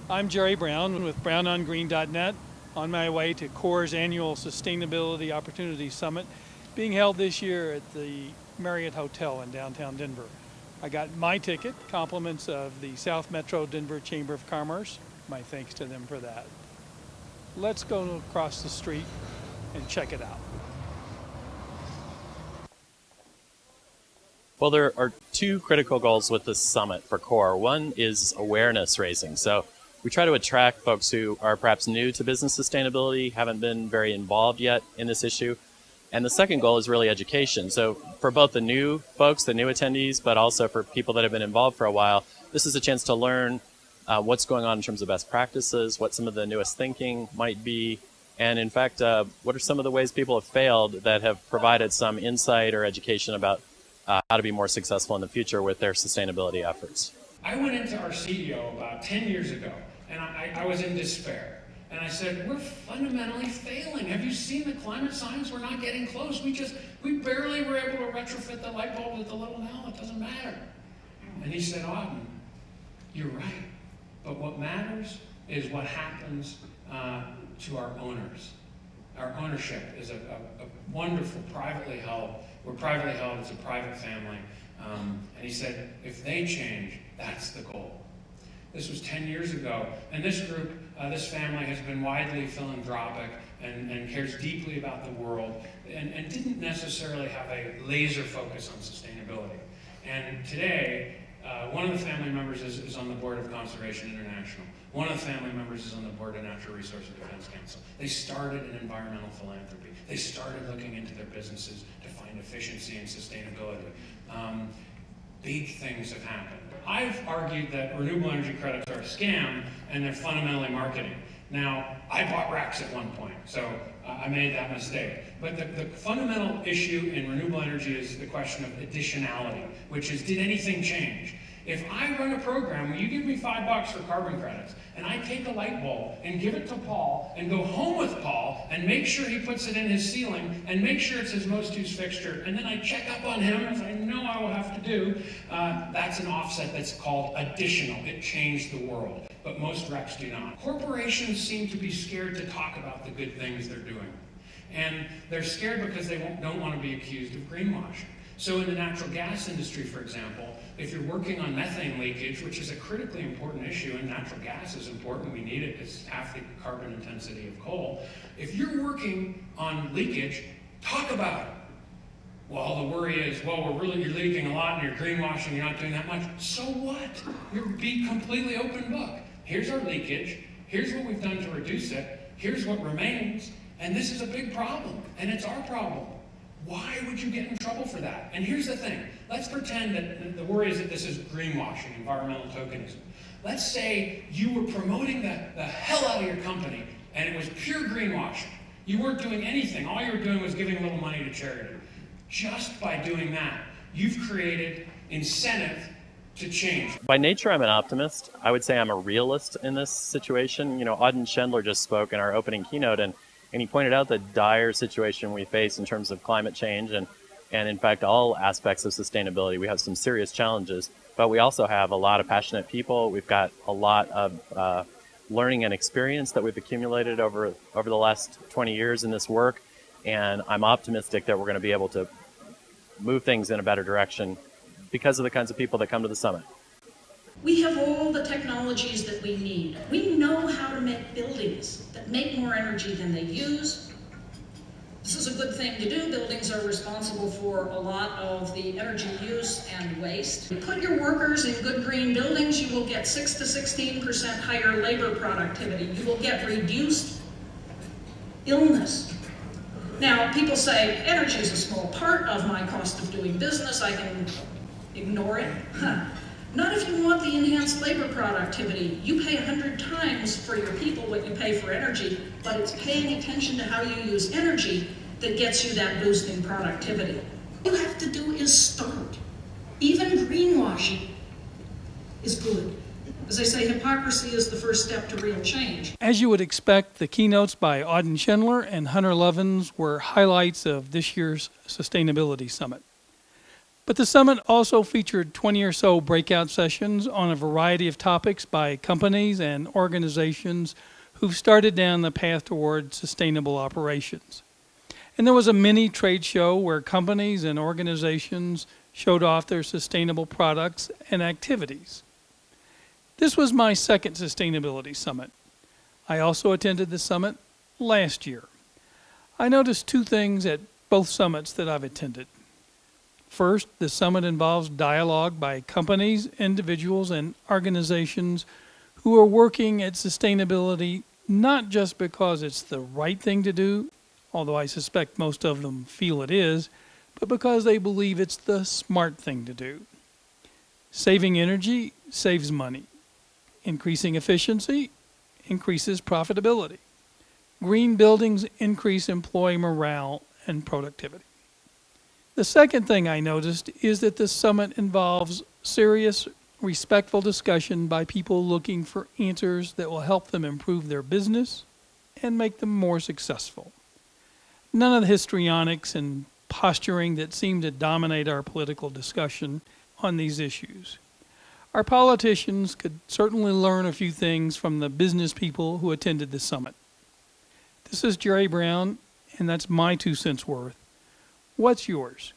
I'm Jerry Brown with brownongreen.net on my way to CORE's annual Sustainability Opportunity Summit being held this year at the Marriott Hotel in downtown Denver. I got my ticket, compliments of the South Metro Denver Chamber of Commerce. My thanks to them for that. Let's go across the street and check it out. Well, there are two critical goals with this summit for CORE. One is awareness raising. So we try to attract folks who are perhaps new to business sustainability, haven't been very involved yet in this issue. And the second goal is really education. So for both the new folks, the new attendees, but also for people that have been involved for a while, this is a chance to learn what's going on in terms of best practices, what some of the newest thinking might be, and in fact, what are some of the ways people have failed that have provided some insight or education about how to be more successful in the future with their sustainability efforts. I went into our CEO about 10 years ago, and I was in despair. And I said, we're fundamentally failing. Have you seen the climate science? We're not getting close. We barely were able to retrofit the light bulb with the little nail. It doesn't matter. And he said, Auden, you're right. But what matters is what happens to our owners. Our ownership is a wonderful privately held. We're privately held. It's a private family. And he said, if they change, that's the goal. This was 10 years ago, and this group, this family has been widely philanthropic and cares deeply about the world and didn't necessarily have a laser focus on sustainability. And today, one of the family members is on the board of Conservation International. One of the family members is on the board of Natural Resources Defense Council. They started in environmental philanthropy. They started looking into their businesses to find efficiency and sustainability. Big things have happened. I've argued that renewable energy credits are a scam and they're fundamentally marketing. Now, I bought RECs at one point, so I made that mistake. But the fundamental issue in renewable energy is the question of additionality, which is, did anything change? If I run a program where you give me $5 for carbon credits, and I take a light bulb and give it to Paul and go home with Paul and make sure he puts it in his ceiling and make sure it's his most used fixture, and then I check up on him, as I know I will have to do, that's an offset that's called additional. It changed the world, but most RECs do not. Corporations seem to be scared to talk about the good things they're doing. And they're scared because they don't want to be accused of greenwashing. So in the natural gas industry, for example, if you're working on methane leakage, which is a critically important issue, and natural gas is important, we need it, it's half the carbon intensity of coal. If you're working on leakage, talk about it. Well, the worry is, well, you're leaking a lot and you're greenwashing, you're not doing that much. So what? You're be completely open book. Here's our leakage, here's what we've done to reduce it, here's what remains, and this is a big problem, and it's our problem. Why would you get in trouble for that? And here's the thing. Let's pretend that the worry is that this is greenwashing, environmental tokenism. Let's say you were promoting the hell out of your company, and it was pure greenwashing. You weren't doing anything. All you were doing was giving a little money to charity. Just by doing that, you've created incentive to change. By nature, I'm an optimist. I would say I'm a realist in this situation. You know, Auden Schindler just spoke in our opening keynote, and he pointed out the dire situation we face in terms of climate change and in fact, all aspects of sustainability. We have some serious challenges, but we also have a lot of passionate people. We've got a lot of learning and experience that we've accumulated over the last 20 years in this work, and I'm optimistic that we're going to be able to move things in a better direction because of the kinds of people that come to the summit. We have all the technologies that we need. We know how to make buildings that make more energy than they use. This is a good thing to do. Buildings are responsible for a lot of the energy use and waste. Put your workers in good green buildings, you will get 6 to 16% higher labor productivity. You will get reduced illness. Now, people say, energy is a small part of my cost of doing business. I can ignore it. Not if you want the enhanced labor productivity. You pay 100 times for your people what you pay for energy, but it's paying attention to how you use energy that gets you that boost in productivity. All you have to do is start. Even greenwashing is good. As I say, hypocrisy is the first step to real change. As you would expect, the keynotes by Auden Schindler and Hunter Levins were highlights of this year's Sustainability Summit. But the summit also featured 20 or so breakout sessions on a variety of topics by companies and organizations who've started down the path toward sustainable operations. And there was a mini trade show where companies and organizations showed off their sustainable products and activities. This was my second sustainability summit. I also attended the summit last year. I noticed two things at both summits that I've attended. First, the summit involves dialogue by companies, individuals, and organizations who are working at sustainability not just because it's the right thing to do, although I suspect most of them feel it is, but because they believe it's the smart thing to do. Saving energy saves money. Increasing efficiency increases profitability. Green buildings increase employee morale and productivity. The second thing I noticed is that the summit involves serious, respectful discussion by people looking for answers that will help them improve their business and make them more successful. None of the histrionics and posturing that seem to dominate our political discussion on these issues. Our politicians could certainly learn a few things from the business people who attended the summit. This is Jerry Brown, and that's my 2 cents worth. What's yours?